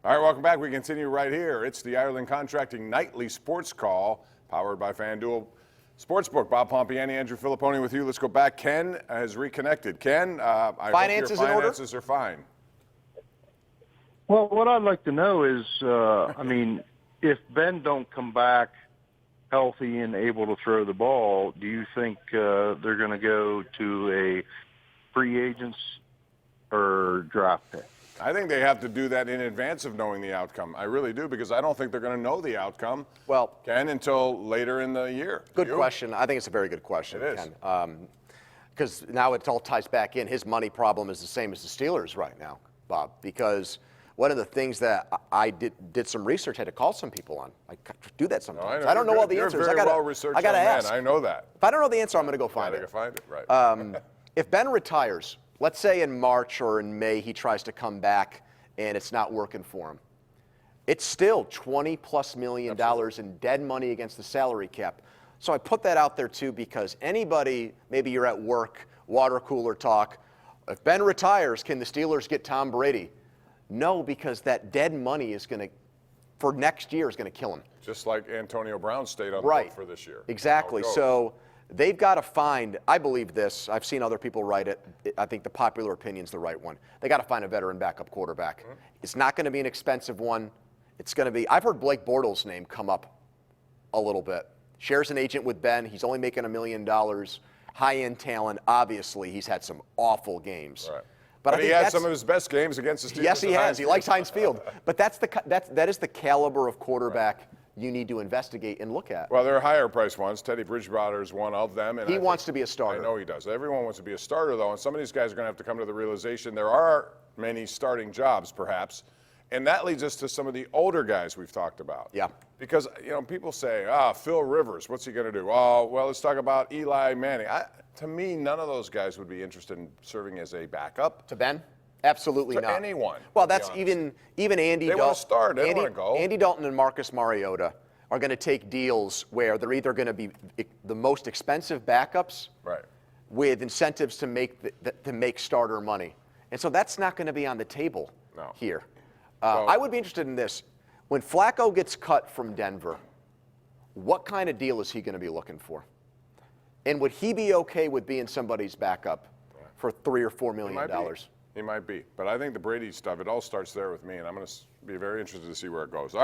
All right, welcome back. We continue right here. It's the Ireland Contracting Nightly Sports Call, powered by FanDuel Sportsbook. Bob Pompeani, Andrew Fillipponi with you. Let's go back. Ken has reconnected. Ken, I hope your finances are fine. Well, what I'd like to know is, if Ben don't come back healthy and able to throw the ball, do you think they're going to go to a free agents or draft pick? I think they have to do that in advance of knowing the outcome. I really do, because I don't think they're going to know the outcome, Ken, until later in the year. Good question. I think it's a very good question, it is. Ken. Because now it all ties back in. His money problem is the same as the Steelers right now, Bob, because one of the things that I did some research, had to call some people on. I do that sometimes. I don't know all the answers. You're very well-researched. I got to ask. I know that. If I don't know the answer, I'm going to go find it. Find it, right. If Ben retires, let's say in March or in May he tries to come back and it's not working for him, it's still $20+ million in dead money against the salary cap. So I put that out there too, because anybody, maybe you're at work, water cooler talk, if Ben retires, can the Steelers get Tom Brady? No, because that dead money is going to, for next year, is going to kill him. Just like Antonio Brown stayed on the hook for this year. Exactly. So they've got to find, I believe this, I've seen other people write it, I think the popular opinion's the right one. They got to find a veteran backup quarterback. It's not going to be an expensive one. It's going to be, I've heard Blake Bortles' name come up a little bit. Shares an agent with Ben. He's only making $1 million. High-end talent. Obviously, he's had some awful games. Right. But he had some of his best games against the Steelers. Yes, he has. He likes Heinz Field. But that is the caliber of quarterback you need to investigate and look at. Well, there are higher-priced ones. Teddy Bridgewater is one of them. And he wants to be a starter. I know he does. Everyone wants to be a starter, though, and some of these guys are going to have to come to the realization there are many starting jobs, perhaps, and that leads us to some of the older guys we've talked about. Yeah. Because, people say, Phil Rivers, what's he going to do? Oh, well, let's talk about Eli Manning. To me, none of those guys would be interested in serving as a backup. To Ben? Absolutely not. To anyone. Well, that's even Andy Dalton. They want to start. They don't want to go. Andy Dalton and Marcus Mariota are going to take deals where they're either going to be the most expensive backups with incentives to make starter money. And so that's not going to be on the table here. I would be interested in this. When Flacco gets cut from Denver, what kind of deal is he going to be looking for? And would he be okay with being somebody's backup for $3 or $4 million? He might be. But I think the Brady stuff, it all starts there with me, and I'm going to be very interested to see where it goes.